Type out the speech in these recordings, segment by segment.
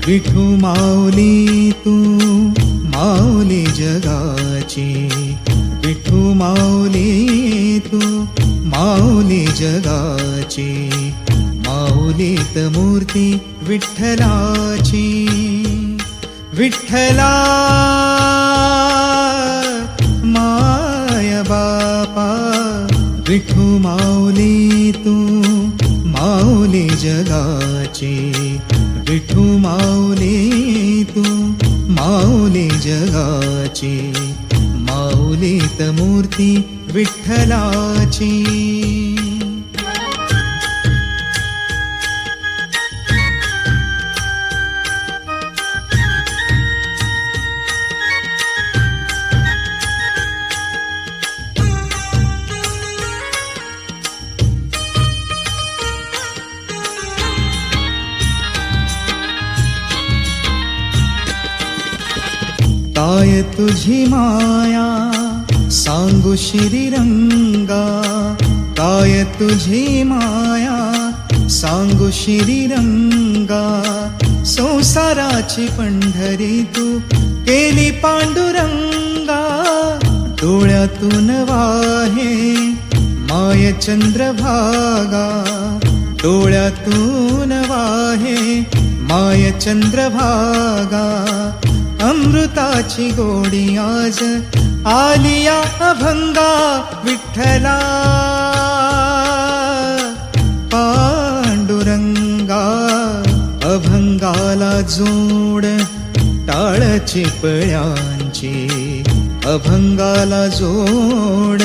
विठू माऊली तू माऊली जगाची, विठू माऊली तू माऊली जगाची, माऊलीत मूर्ती विठ्ठलाची. विठ्ठला माय बापा, विठू माऊली तू माऊली जगाची, विठू माऊली तू माऊली जगाची, माऊलीत मूर्ती विठ्ठलाची. काय तुझी माया सांगू श्रीरंगा, काय तुझी माया सांगू श्रीरंगा, संसाराची पंढरी तू केली पांडुरंगा. डोळ्यातून वाहे माय चंद्रभागा, डोळ्यातून वाहे माय चंद्रभागा, अमृताची गोडी आज आलिया अभंगा. विठ्ठला पांडुरंगा, अभंगाला जोड टाळ चिपळ्यांची, अभंगाला जोड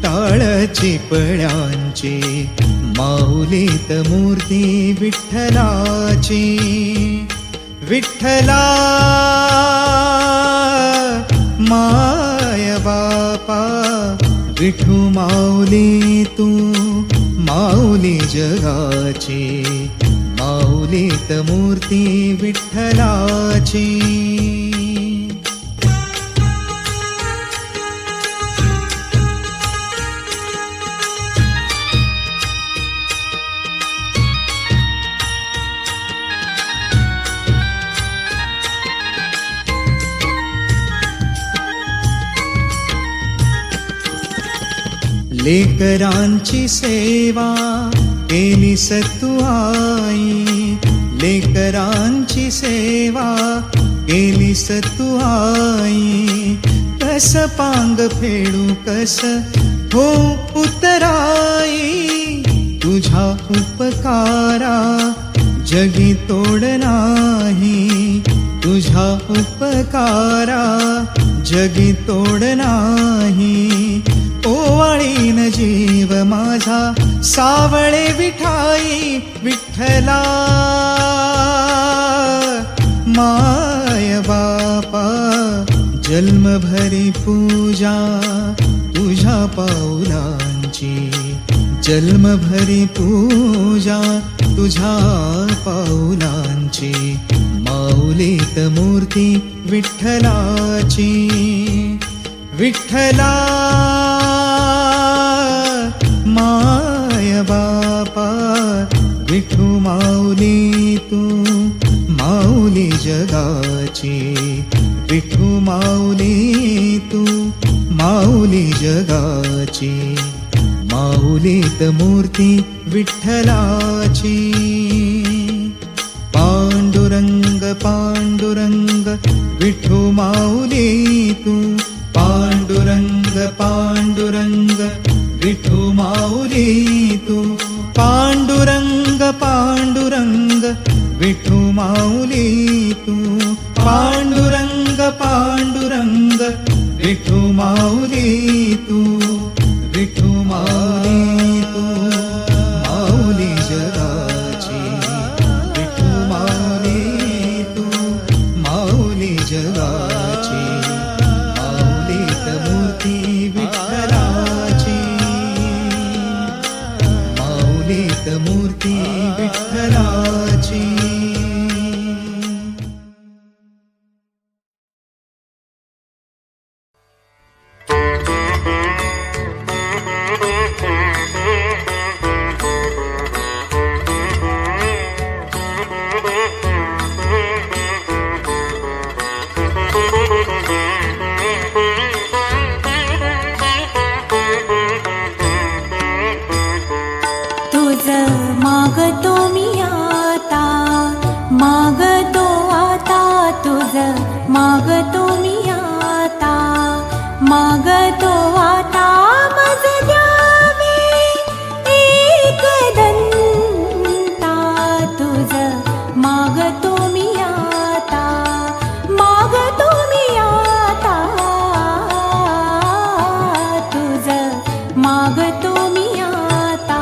टाळ चिपळ्यांची, माऊलीत मूर्ती विठ्ठलाची. विठ्ठला माय बापा, विठू माऊली तू माऊली जगाची, माऊलीत मूर्ती विठ्ठलाची. लेकरांची सेवा केली सतू आई, लेकरांची सेवा केली सतू आई, कस पांग फेडू कस हो उतराई, तुझ्या उपकारा जगी तोड नाही, तुझ्या उपकारा जगी तोड नाही. ओवाळीन जीव माझा सावळे विठाई. विठ्ठला माय बापा, जन्मभरी पूजा तुझ्या पाऊलांची, जन्मभरी पूजा तुझ्या पाऊलांची, माऊलीत मूर्ती विठ्ठलाची. विठ्ठला माय बापा, विठू माऊली तू माऊली जगाची, विठू माऊली तू माऊली जगाची, माऊलीत मूर्ती विठ्ठलाची. पांडुरंग पांडुरंग विठू माऊली तू, पांडुरंग पांडुरंग विठू माऊली तू, पांडुरंग पांडुरंग विठू माऊली तू, पांडुरंग पांडुरंग विठू माऊली तू, विठू माऊली तू माऊली जगाची, विठू माऊली तू माऊली जगाची, माऊलीत मूर्ती विठ्ठलाची, माऊलीत मूर्ती विठ्ठलाची. मागतो आता तुझ मागतो मी आता, मागतो आता मज द्यावे एकदंता तुझ मागतो मी आता, मागतो मी आता तुझ मागतो मी आता.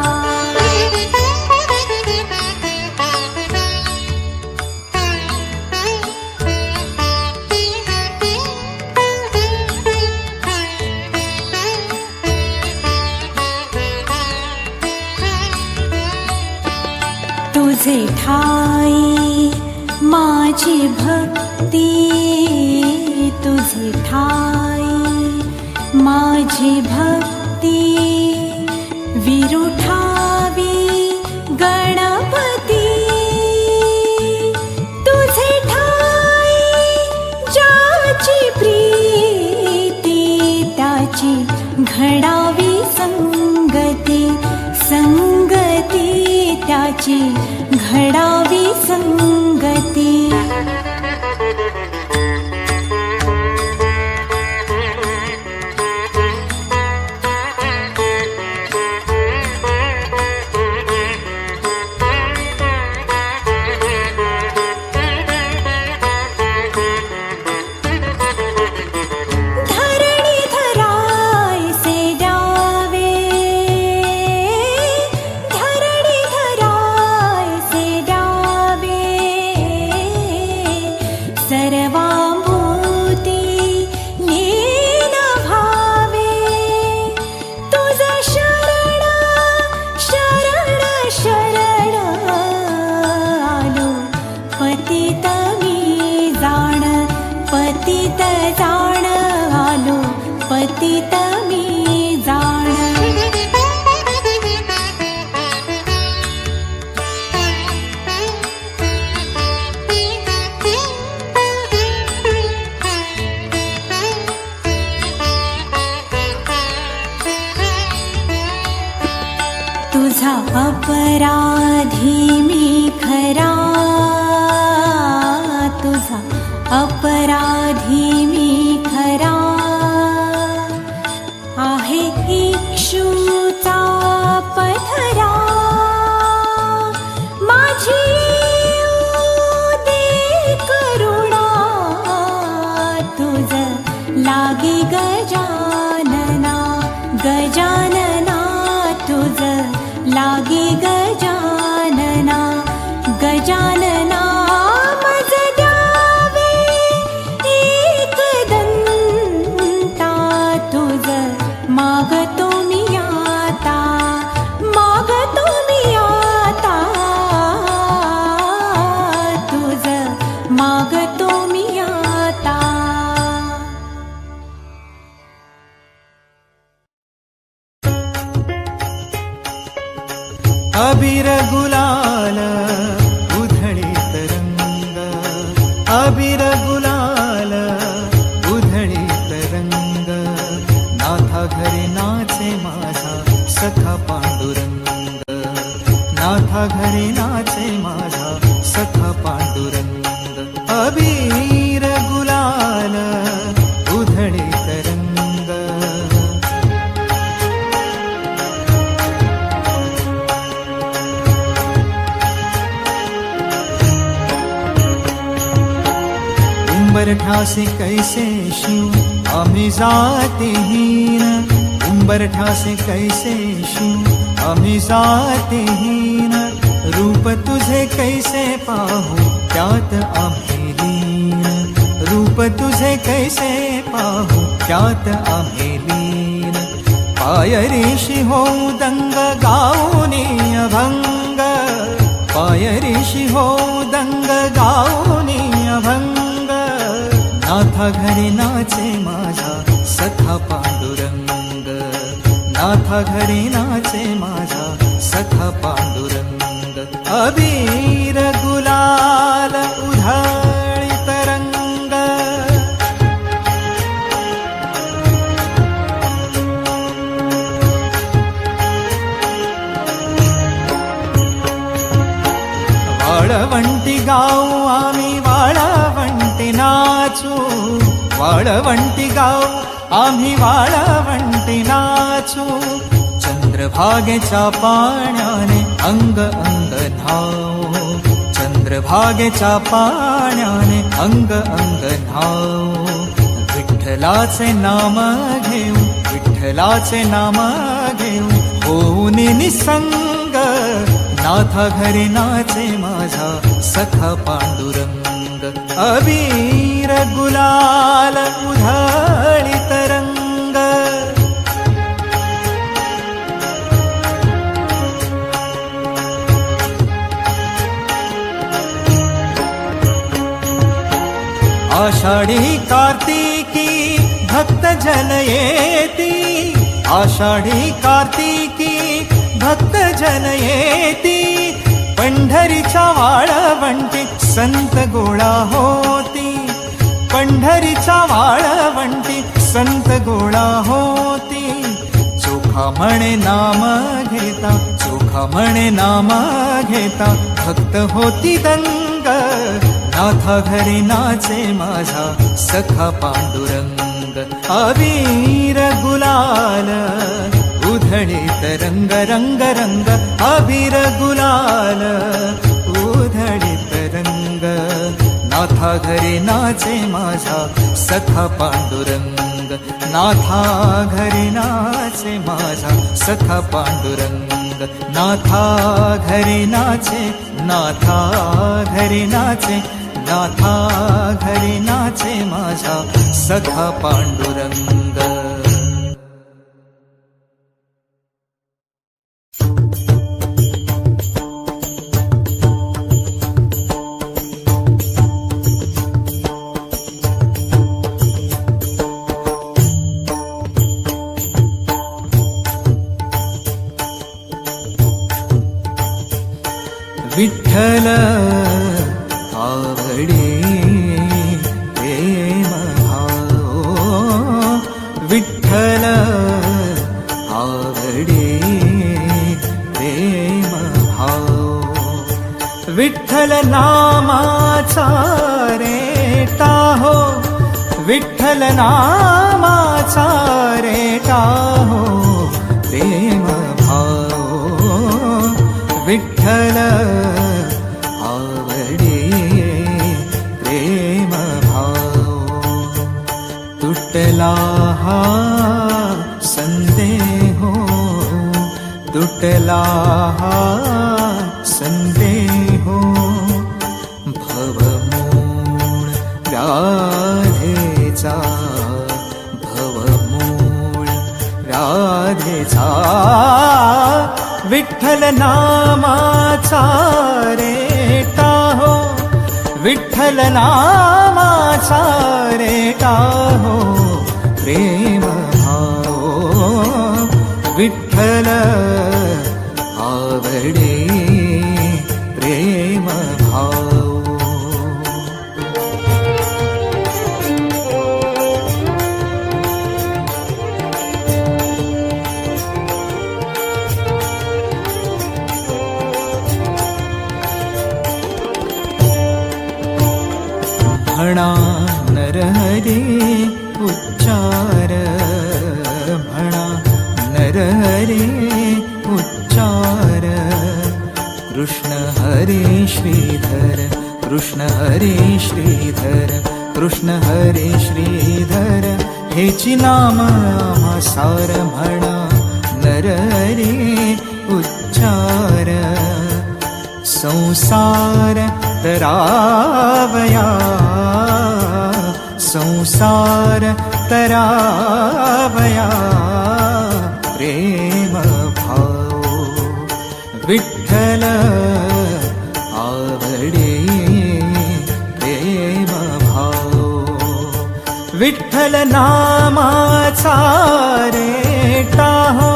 तुझे ठाई माझी भक्ती, तुझे ठाई माझी भक्ती, विरुठावी गणपती. तुझे ठाई ज्याची प्रीती, त्याची घडावी संगती, संगती त्याची घडावी संगती. पतित जाण आलो, पतित मी जाण. तुझा अपराधी मी खरा, तुझा अपराधी मी खरा. आहे इक्षुचा पथरा, माझी दे करुणा. तुझ लागे गजानना, गजानना तुझ लागे गजानना, गजानना. मज द्यावे एकदंता तुझ मागतो मी आता, मागतो मी आता तुझ मागतो मी आता. अबीर गुलाल उधळीत रंग, अबीर गुलाल उधळीत रंग. नाथा घरी नाचे माझा सखा पांडुरंग, नाथा घरी नाचे माझा सखा पांडुरंग. अबीर गुलाल उधळीत रंग. उंबरठा से कैसे शिव आम्ही जातेहीन, उंबरठा से कैसे शिव आम्ही जातेहीन. रूप तुझे कैसे पाहू त्यात आम्ही लीन, रूप तुझे कैसे पाहू त्यात आम्ही लीन. पायरीशी होऊ दंग गाऊनी अभंग, पायरीशी होऊ दंग गाऊनी अभंग. नाथा घरी नाचे माझा सखा पांडुरंग, नाथा घरी नाचे माझा सखा पांडुरंग. अबीर गुलाल उधळीत रंग. वाळवंटी गाऊ आम्ही वाळवंटी नाचू, वाळवंटी गाऊ आम्ही वाळवंटी नाचू. चंद्रभागेच्या पाण्याने अंग अंग न्हाऊ, चंद्रभागेच्या पाण्याने अंग अंग न्हाऊ. विठ्ठलाचे नाम घेऊ, विठ्ठलाचे नाम घेऊ, होऊन निसंग नाथा घरी नाचे माझा सखा पांडुरंग. अबीर गुलाल उधळीत रंग, आषाढी कार्तिकी भक्त जन येती, आषाढी कार्तिकी भक्त जन येती. पंढरीच्या वाळवंटी संत गोळा होती, पंढरीच्या वाळवंटी संत गोळा होती. चोखा म्हणे नाम घेता, चोखा म्हणे नाम घेता, भक्त होती दंग. नाथा घरी नाचे माझा सखा पांडुरंग. अबीर गुलाल उधळीत रंग रंग रंग, अबीर गुलाल उधळीत रंग. नाथा घरी नाचे माझा सखा पांडुरंग, नाथा घरी नाचे माझा सखा पांडुरंग. नाथा घरी नाचे, नाथा घरी नाचे, नाथा घरी नाचे माझा सखा पांडुरंग. विठ्ठल आवडे प्रेम भाव, विठ्ठल आवडे प्रेम भाव. विठ्ठल नामाचा रेटा हो, विठ्ठल नामाचा रेटा हो प्रेम भाव. विठ्ठल आवडे प्रेम भाव. तुटला हा संदेह, तुटला हा संदेह. भवमूळ राधेचा, भवमूळ राधेचा. विठ्ठल नामाचा रेटा हो, विठ्ठल नामाचा रेटा हो प्रेम भाव. विठ्ठल आवडे प्रेम भाव. म्हणा नरहरी उच्चार, म्हणा नरहरी उच्चार. कृष्ण हरे श्रीधर, कृष्ण हरे श्रीधर, कृष्ण हरे श्रीधर. हेची नाम आम्हा सार. म्हणा नरहरी उच्चार. संसार तरावया, संसार तरावया प्रेम भाव. विठ्ठल आवडे प्रेम भाव. विठ्ठल नामाचा रेटा हो,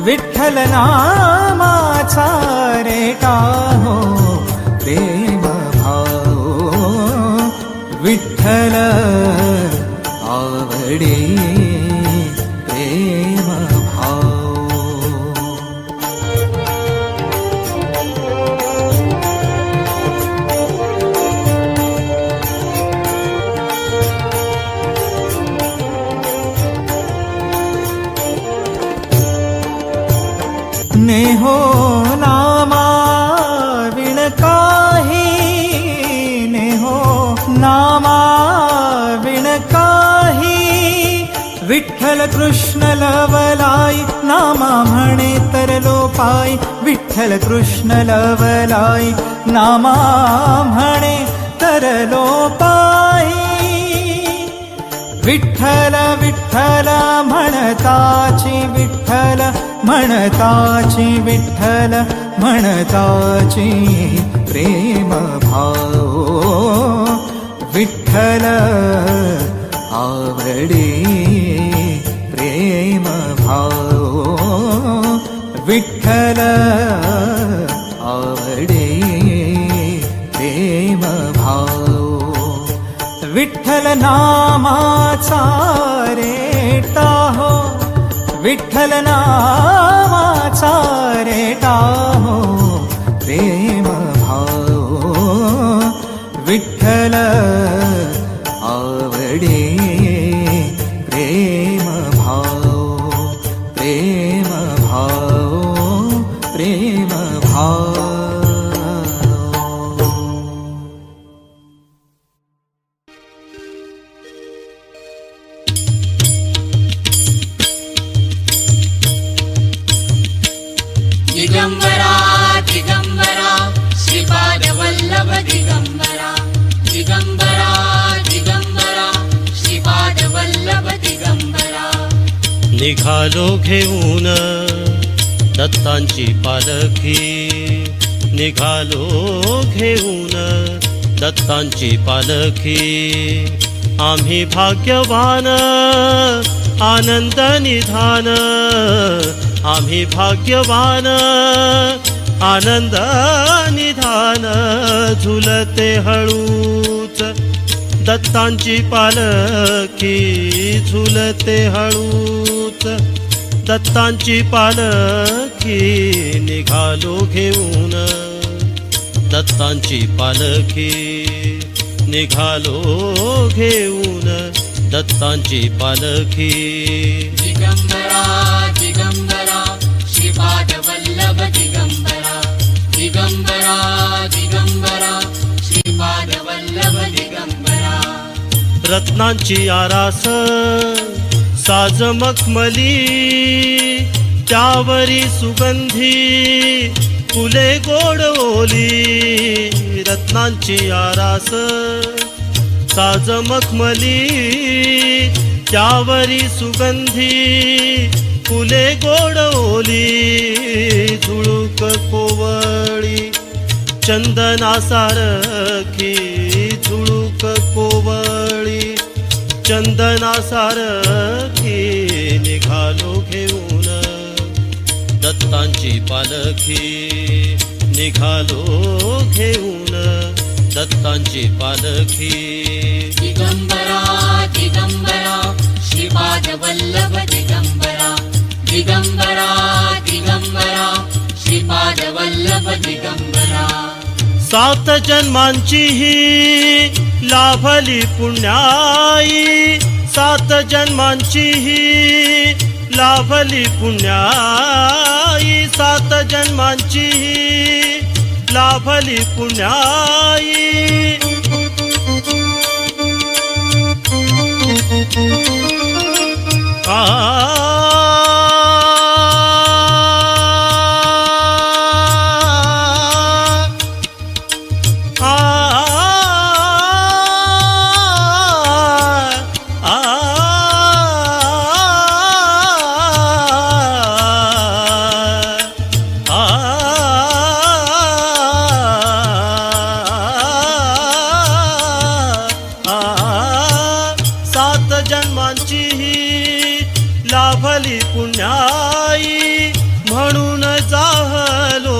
विठ्ठल नामाचा रेटा हो प्रेम भाव. विठ्ठल आवडे प्रेम भाव. नेहो नामा विण काही, नेहो नामा विण काही. विठ्ठल कृष्ण लवलाई, नामा म्हणे तरलो पायी. विठ्ठल कृष्ण लवलाई, नामा म्हणे तरलो पायी. विठ्ठल विठ्ठल म्हणताची, विठ्ठल म्हणताची, विठ्ठल म्हणताची प्रेम भाव. विठ्ठल आवडे प्रेम भाव. विठ्ठल आवडे प्रेम भाव. विठ्ठल नामाचा रेटा हो, विठ्ठल नामाचा रेटा हो प्रेम भाव. विठ्ठल आवडे प्रेम भाव. प्रेम भाव, प्रेम भाव. दिगंबरा दिगंबरा श्रीपाद वल्लभ दिगंबरा. दिगंबरा दिगंबरा श्रीपाद वल्लभ दिगंबरा. निघालो घेऊन दत्तांची पालखी, निघालो घेऊन दत्तांची पालखी. आम्ही भाग्यवान आनंद निधान, आम्ही भाग्यवान आनंद निधान. झुलते हळूच दत्तांची पालखी, झुलते हळूच दत्तांची पालखी. निघालो घेऊन दत्तांची पालखी, निघालो घेऊन दत्तांची पालखी. दिगंबरा दिगंबरा श्रीपाद वल्लभ दिगंबरा. दिगंबरा दिगंबरा श्रीपाद वल्लभ दिगंबरा. रत्नांची आरास साज मखमली, त्यावरी सुगंधी फुले गोड ओली. रत्नांची आरास साज मखमली, त्यावरी सुगंधी फुले गोड ओली. झुळूक कोवळी चंदना सारखी, झुळूक कोवळी चंदना सारखी. निघालो घेऊन दत्तांची पालखी, निघालो घेऊन दत्तांची पालखी. दिगंबरा दिगंबरा श्रीपाद वल्लभ दिगंबरा. दिगंबरा दिगंबरा श्रीपाद वल्लभ दिगंबरा. 7 जन्मांची ही लाभली पुण्याई, 7 जन्मांची ही लाभली पुण्याई. 7 जन्मांची ही लाभली पुण्याई. लाभली पुण्याई म्हणून जाहलो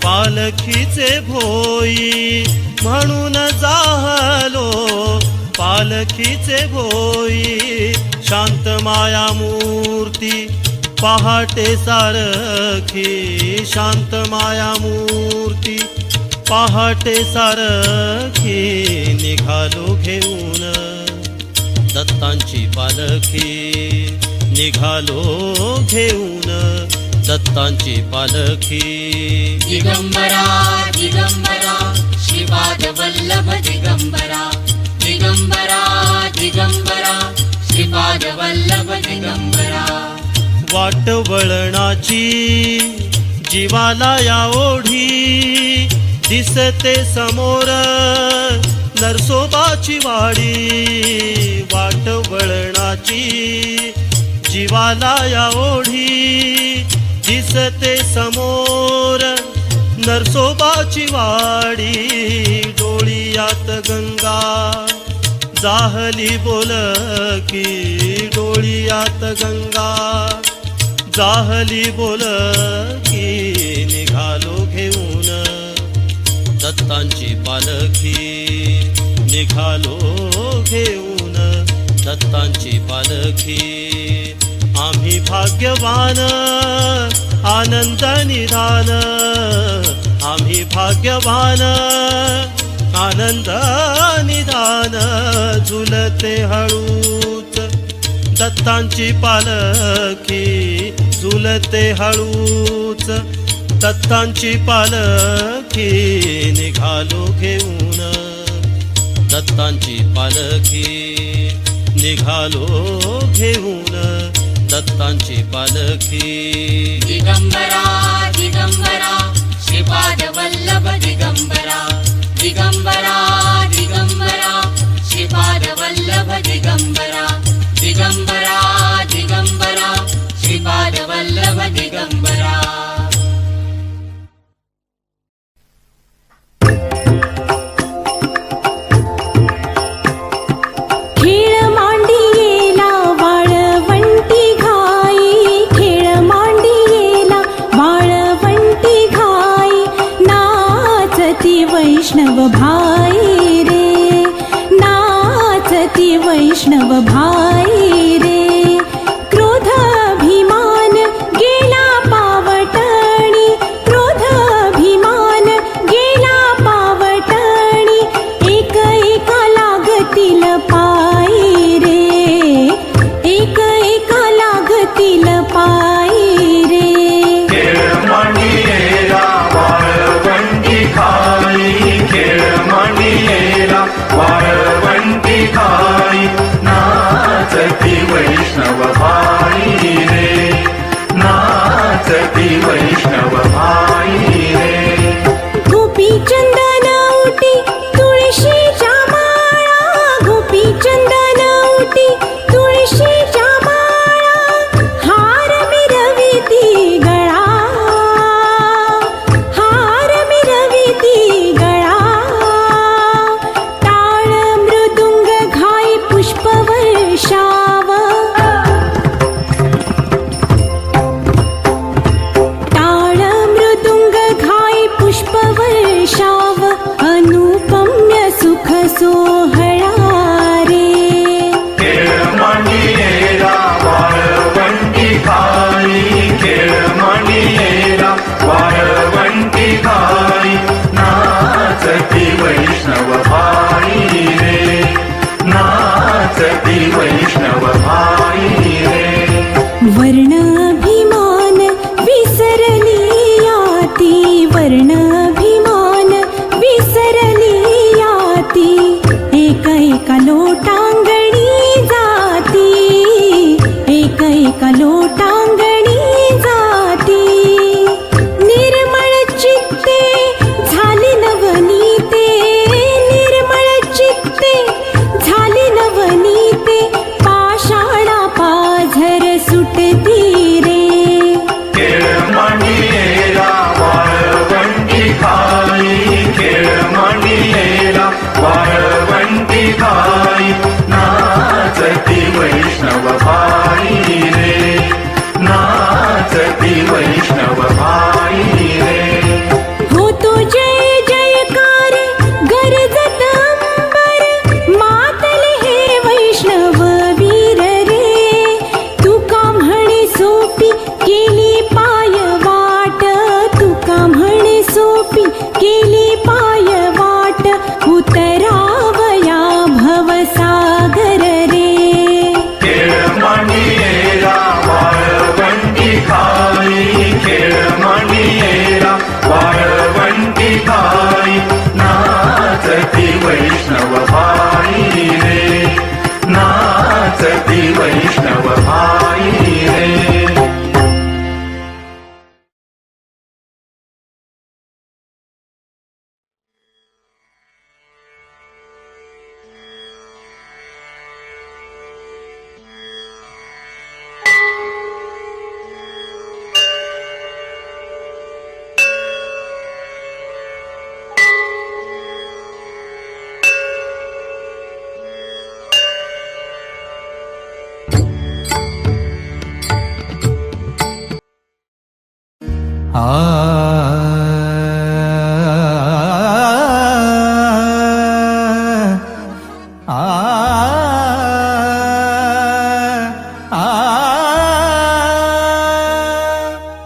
पालखीचे भोई, म्हणून जाहलो पालखीचे भोई. शांत माया मूर्ती पहाटे सारखी, शांत माया मूर्ती पहाटे सारखी. निघालो घेऊन दत्तांची पालखी, निघालो घेऊन दत्त दत्तांची पालखी दिगंबरा दिगंबरा श्रीपाद वल्लभ दिगंबरा दिगंबरा दिगंबरा श्रीपाद वल्लभ दिगंबरा वाट वळणाची जीवाला या ओढी दिसते समोर नरसोबाची वाडी वाट वळणाची जीवाला या ओढी दिसते समोर नरसोबाची वाडी डोळियात गंगा जाहली बोलकी डोळियात गंगा जाहली बोलकी निघालो घेऊन दत्तांची पालखी निघालो घेऊन दत्तांची पालखी आम्ही भाग्यवान आनंद निधान आम्ही भाग्यवान आनंद निधान झुलते हळूच दत्तांची पालखी झुलते हळूच दत्तांची पालखी निघालो घेऊन दत्तांची पालखी निघालो घेऊन दत्तांची पालखी दिगंबरा दिगंबरा श्रीपाद वल्लभ दिगंबरा दिगंबरा दिगंबरा श्रीपाद वल्लभ दिगंबरा दिगंबरा दिगंबरा श्रीपाद वल्लभ दिगंबरा खेळ मांडियेला वाळवंटी घाई खेळ मांडियेला वाळवंटी घाई नाचती वैष्णव भाई रे नाचती वैष्णव भाई रे क्रोध अभिमान गेला पावटणी क्रोध अभिमान गेला पावटणी एक एका लागतील पायी रे एक एका लागतील पायी रे खेळ मांडियेला वाळवंटी खाई खेळ मांडियेला वाळवंटी खाई नाचती वैष्णव भाई रे नाचती वैष्णव भाई रे गोपी चंदन उटी तुळशीच्या माळा गोपी चंदन उटी तुळशीच्या माळा हार मिरविती गळा हार मिरविती गळा टाळ मृदुंग घाई पुष्पवर्षाव टाळ मृदुंग घाई पुष्पवर्षाव अनुपम्य सुख सोहळा रे खेळ मांडियेला वाळवंटी खाई खेळ मांडियेला वाळवंटी खाई नाचती वैष्णव भाई रे नाचती वैष्णव भाई रे वर्ण अभिमान विसरली याती वर्ण अभिमान विसरली याती एक नाचती वैष्णव भाई रे, नाचती वैष्णव भाई रे।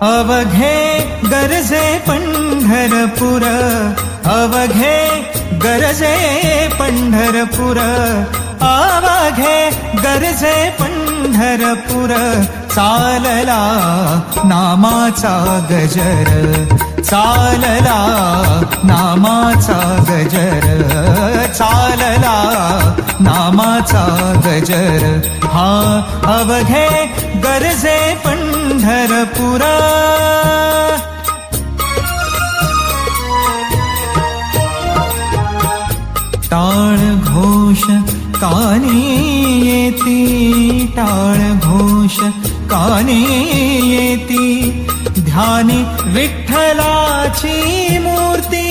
अवघे गरजे पंढरपुर, अवघे गरजे पंढरपुर, अवघे गरजे पंढरपुर, चालला नामाचा गजर, चालला नामाचा गजर, चालला नामाचा गजर, हा अवघे गरजे पंढरपुर। टाळ घोष कानी येती, टाळ घोष कानी येती, ध्यानी विठ्ठलाची मूर्ती,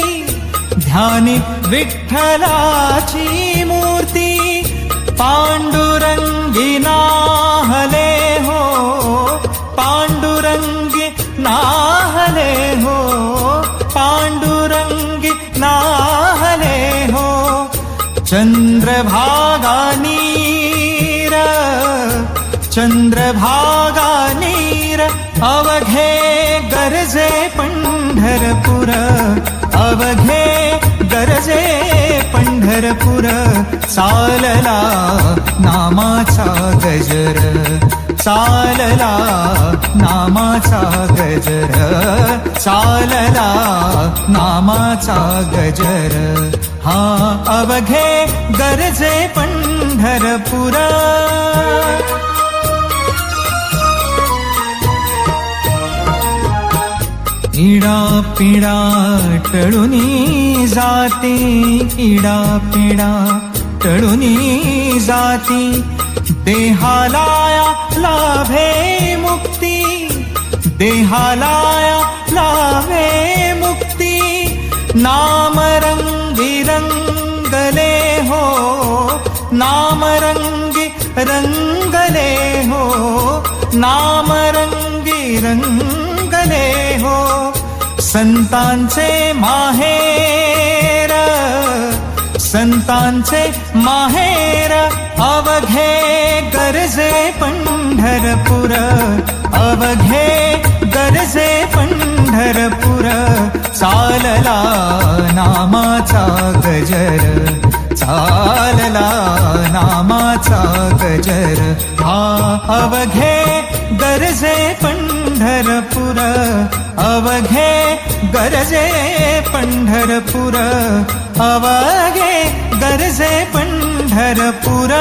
ध्यानी विठ्ठलाची मूर्ती, पांडुरंगी नाहले हो, पांडुरंगी नाहले हो, पांडुरंगी नाहले हो, चंद्रभागा नीर, चंद्रभागा नीर, अवघे गरजे पंढरपुर, अवघे गरजे पंढरपुर, चालला नामाचा गजर, चालला नामाचा गजर, चालला नामाचा गजर, हा अवघे गरजे पंढरपुर। इडा पिडा टळुनी जाती, इडा पिडा टळुनी जाती, देहालाया लाभे मुक्ती, देहालाया लाभे मुक्ती, नाम रंगी रंगले हो, नाम रंगी रंगले हो, नाम रंगी रंगले हो, संतांचे माहेर, संतांचे माहेर, अवघे गरजे पंढरपुर, अवघे गरजे पंढरपुर, चालला नामाचा गजर, चालला नामाचा गजर, हा अवघे गरजे पंढरपुर, अवघे गरजे पंढरपुर, अवघे गरजे पंढरपुर।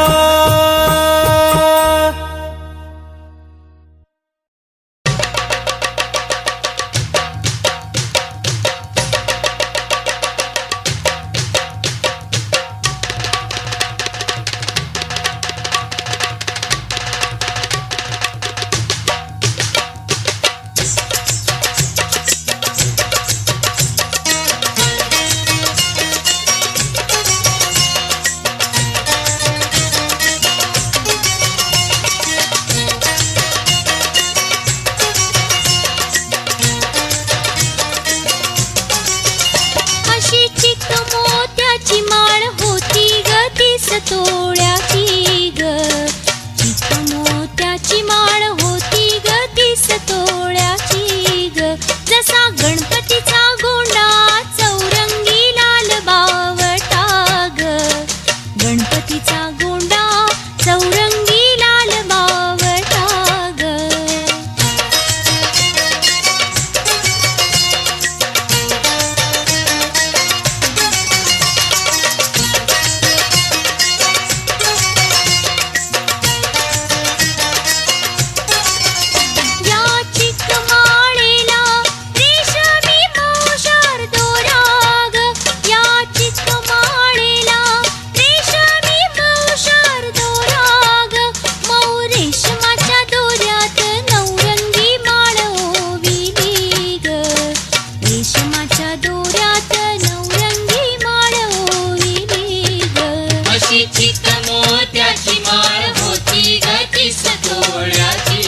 चिक मोत्याची माळ होती ग तीस तोळ्याची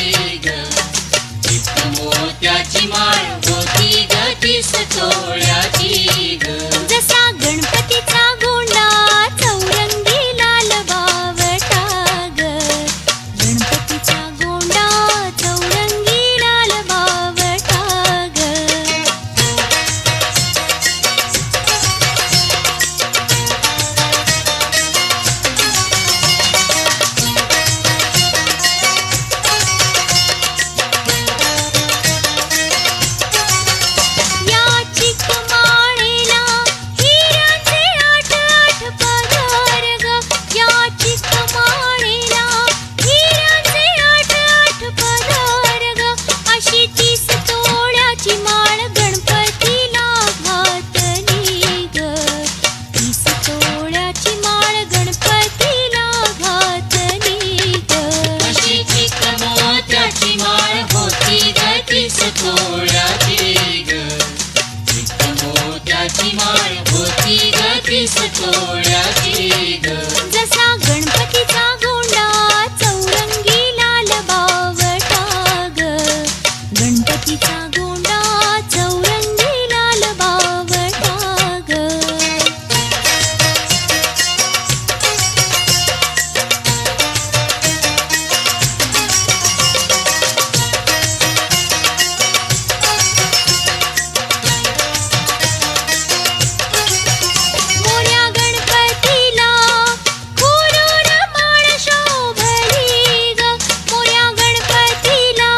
ग चिक मोत्याची माळ होती ग तीस तोळ्याची ग जसा गणपतीचा गोंडा चौरंगी लाल बावटा ग गणपतीचा गोंडा चौरंगी लाल बावटा ग या चिक माळेला हिऱ्यांचे आठ आठ पदर ग या चिक माळेला हिऱ्यांचे आठ आठ पदर ग अशी 30 तोळ्याची माळ गणपतीला घातली ग 30 तोळ्याची माळ गणपतीला घातली ग अशी चिक मोत्याची माळ होती ग तीस तोळ्याची ग चिक मोत्याची माळ होती ग तीस तोळ्याची ग जसा गणपतीचा गोंडा चौरंगी लाल बावटा ग गणपतीचा गोंडा चौरंगी लाल बावटा ग मोऱ्या गणपतीला खुलून माळ शोभली ग मोऱ्या गणपतीला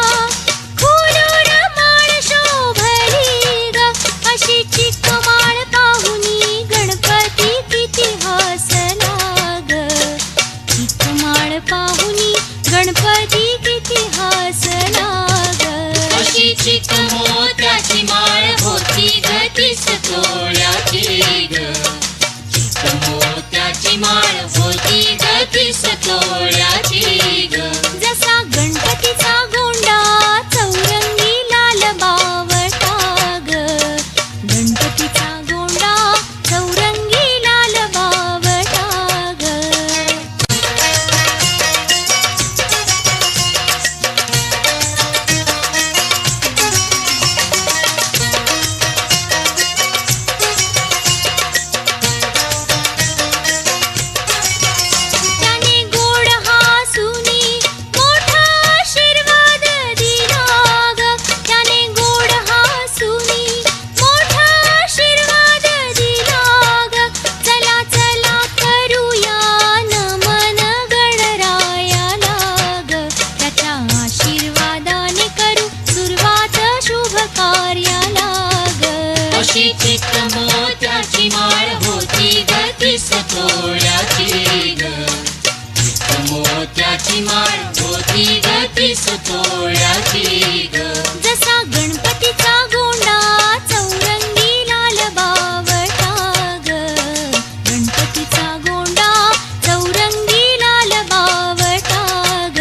खुलून माळ शोभली ग अशी चिक माळ पाहुनी गणपती किती हसला ग चिक माळ पाहुनी गणपती किती हसला ग अशी चिक मोत्याची माळ होती ग तीस तोळ्याची ग चिक मोत्याची माळ होती ग तीस तोळ्याची ग जसा गणपतीचा गोंडा चौरंगी लाल बावटा ग गणपतीचा गोंडा चौरंगी लाल बावटा ग त्याने गोड हासुनी मोठा आशीर्वाद दिला ग त्याने गोड हासुनी मोठा आशीर्वाद दिला ग चला चला करूया नमन गणरायाला ग त्याच्या आशीर्वादाने करू सुरुवात शुभ कार्याला ग अशी चिक मोत्याची माळ होती ग तीस तोळ्याची ग चिक मोत्याची माळ होती ग तीस तोळ्याची ग जसा गणपतीचा गोंडा चौरंगी लाल बावटा ग गणपतीचा गोंडा चौरंगी लाल बावटा ग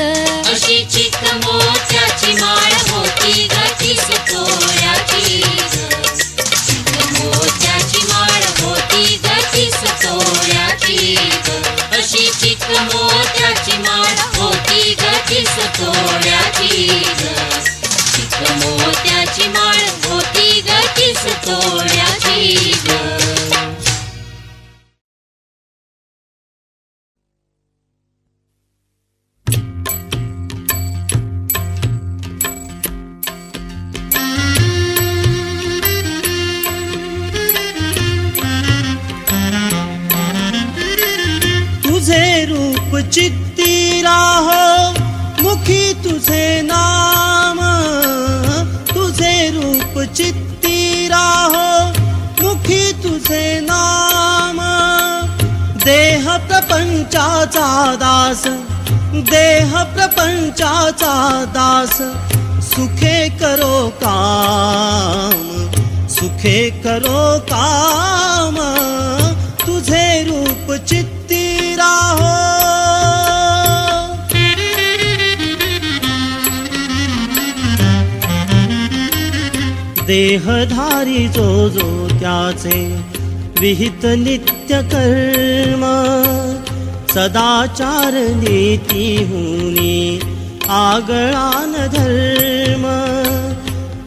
अशी चिक मोत्याची माळ होती ग तीस तोळ्याची ग चिक मोत्याची माळ होती ग तीस तोळ्याची ग अशी चिक मोत्याची माळ होती ग तीस तोळ्याची ग चिक मोत्याची माळ होती ग तीस तोळ्याची ग तुझे रूप चित्ती राहो मुखी तुझे नाम तुझे रूप चित्ती राहो मुखी तुझे नाम देह प्रपंचाचा दास देह प्रपंचाचा दास सुखे करो काम सुखे करो काम तुझे रूप चित्ती राहो देहधारी जो त्याचे विहित नित्य कर्म सदाचार नीतीहुनी आगळान धर्म,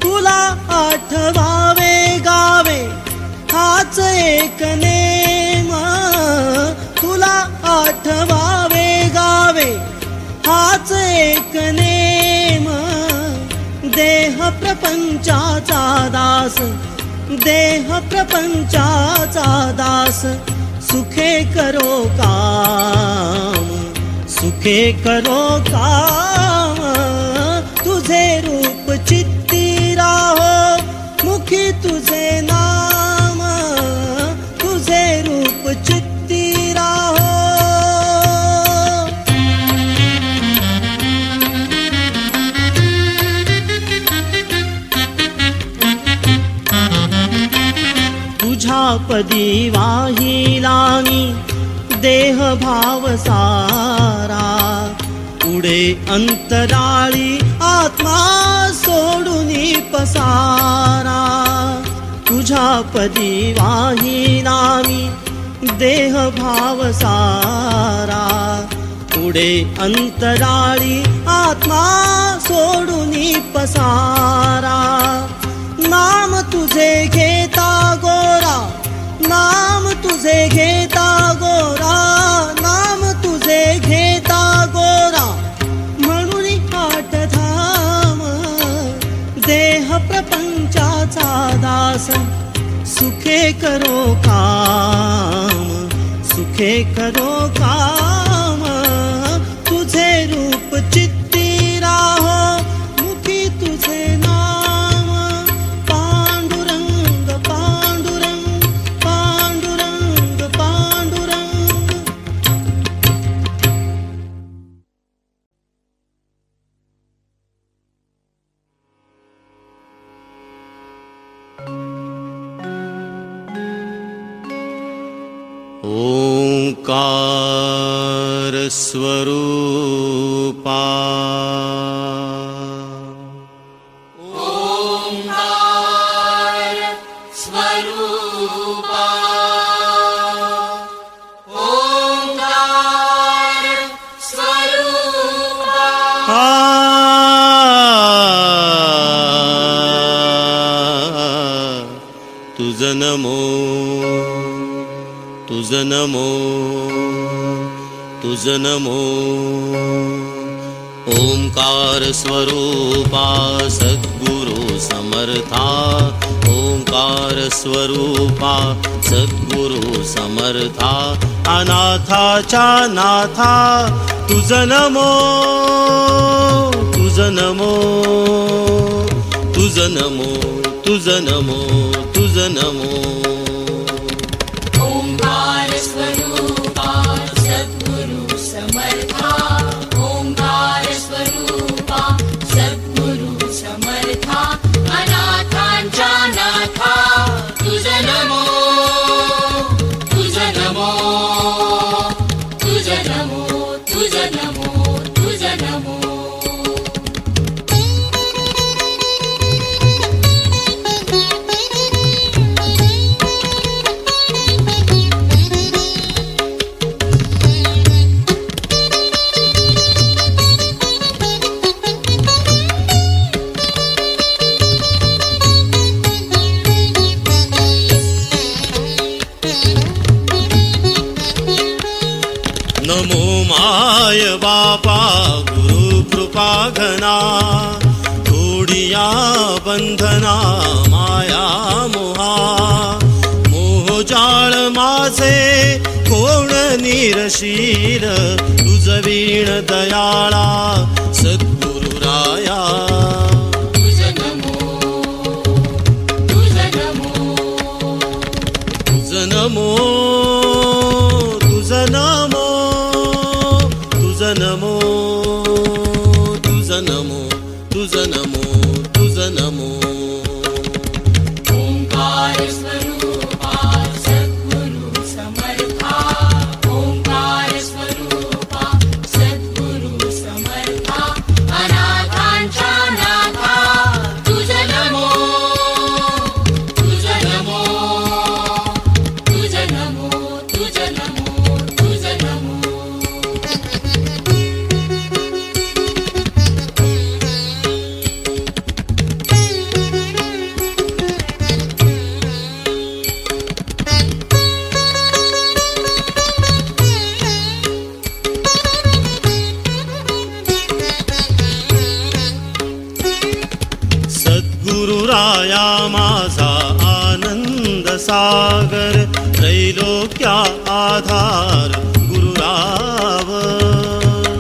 तुला आठवावे गावे हाच एक नेम, तुला आठवावे गावे हाच एक नेम. देह प्रपंचाचा दास, देह प्रपंचाचा दास, सुखे करो काम, सुखे करो काम. तुझे रूप चित्ती राहो, मुखी तुझे नाम, तुझे रूप चित्ती राहो. तुझ्या पदी वाहिलानी देह भाव सारा, पुढे अंतराळी आत्मा सोडूनी पसारा. तुझ्या पदी वाहिलानी देह भाव सारा, पुढे अंतराळी आत्मा सोडूनी पसारा. नाम तुझे घेता गोरा, नाम तुझे घेता गोरा, नाम तुझे घेता गोरा, म्हणून आठ धाम. देह प्रपंचाचा दास, सुखे करो काम, सुखे करो काम. तुझे रूप चित्ती राहो, मुखी तुझे नाम. पांडुरंग पांडुरंग पांडुरंग पांडुरंग. ओंकार स्वरूपा, ओंकार स्वरूपा, ओंकार स्वरूपा. तुझ नमो, तुझ नमो, तुझ नमो. ओंकार स्वरूपा सद्गुरु समर्था, ओंकार स्वरूपा सद्गुरु समर्था. अनाथाच्या नाथा तुझ नमो, तुझ नमो, तुझ नमो, तुझ नमो, तुझ नमो. ओंकार स्वरूपा सद्गुरु समर्था, ओंकार स्वरूपा सद्गुरु समर्था. अनाथांच्या नाथा तुझ नमो, तुझ नमो, तुझ नमो, तुझ नमो, तुझ नमो. नमो माय बापा गुरु कृपा घना, तोडिया बंधना माया मोहा. मोहजाळ माझे कोण निरशील, तुझ वीण दयाळा सद्गुरु राया. तुझ नमो, तुझ नमो, तुझ नमो, तुझ नमो, तुझ नमो, तुझ नमो, तुझ नमो, तुझ नमो. ओंकार स्वरूपा सद्गुरु समर्था, ओंकार स्वरूपा सद्गुरु समर्था. अनाथांच्या सागर त्रैलोक्या आधार गुरुराव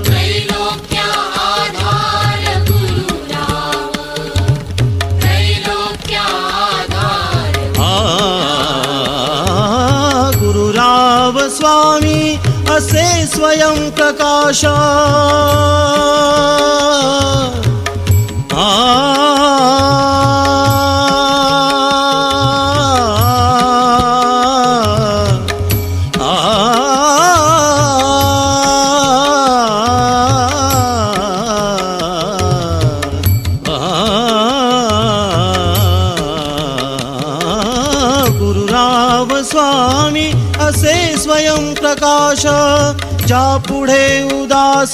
त्रैलोक्या आधार गुरुराव त्रैलोक्या आधार गुरुराव स्वामी असे स्वयं प्रकाश गुरुराव स्वामी असे स्वयं प्रकाश ज्या पुढे उदास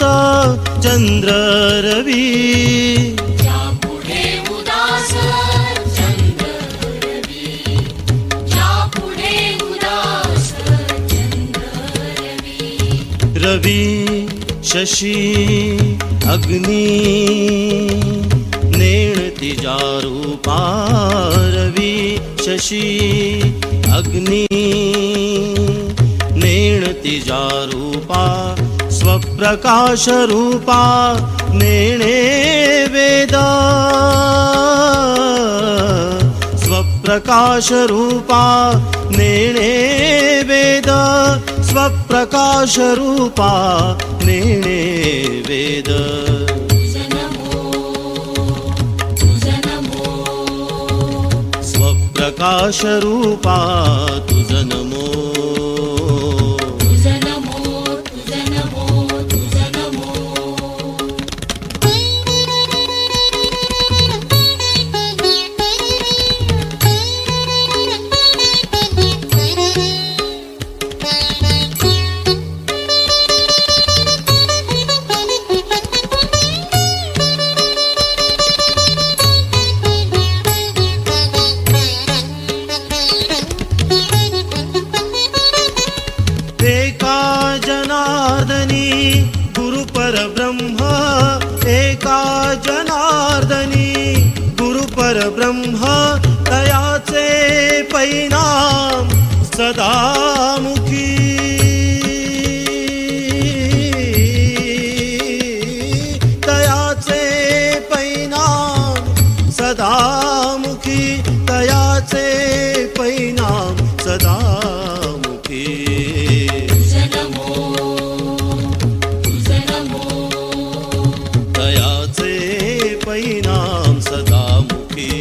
चंद्र रवी ज्या पुढे उदास चंद्र रवी ज्या पुढे उदास चंद्र रवी रवी शशी अग्नि नेण तिजा रूपा रवी शशी अग्नि नेण तिजा रूपा स्वप्रकाश रूपा नेणे वेद स्वप्रकाश रूपा नेणे वेद स्वप्रकाश रूपा नेणे वेद स्वप्रकाश रूपा तुझ नमो एका जनार्दनी गुरु परब्रह्म एका जनार्दनी गुरु परब्रह्म तयाचे परिणाम सदामुखी तयाचे परिणाम सदामुखी तयाचे परिणाम सदामुखी तयाचे परिणाम सदामुखी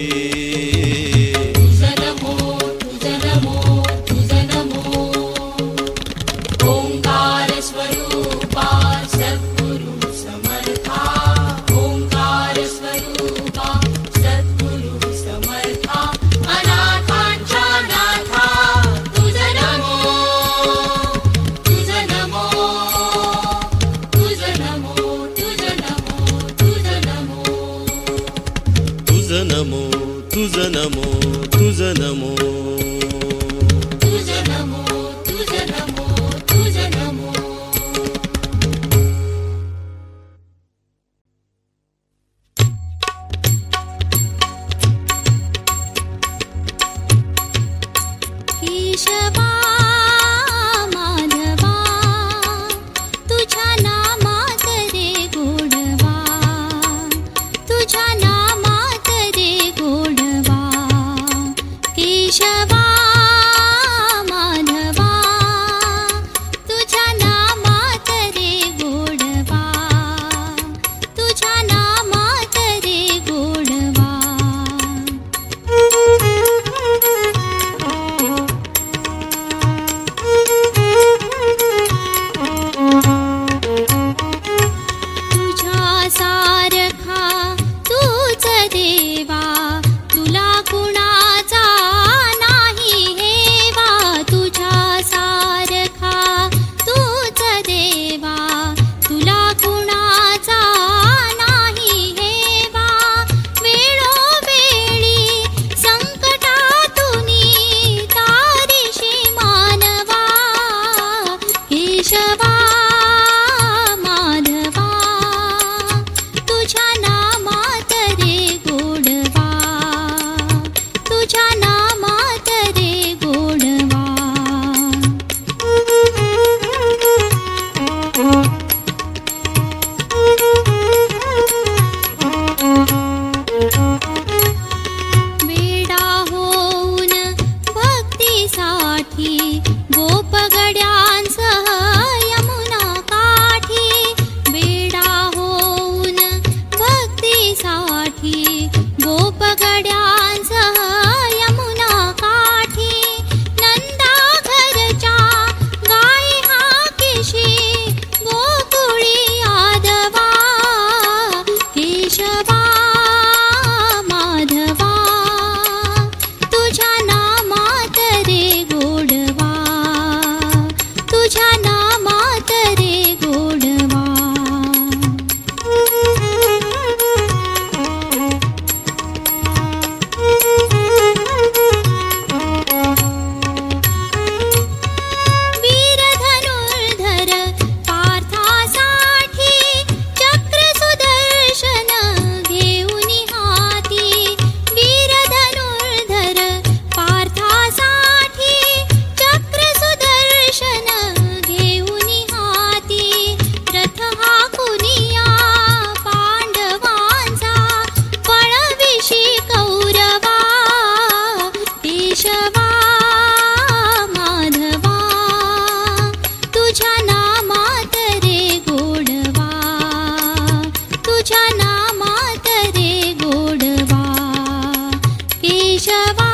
केशवा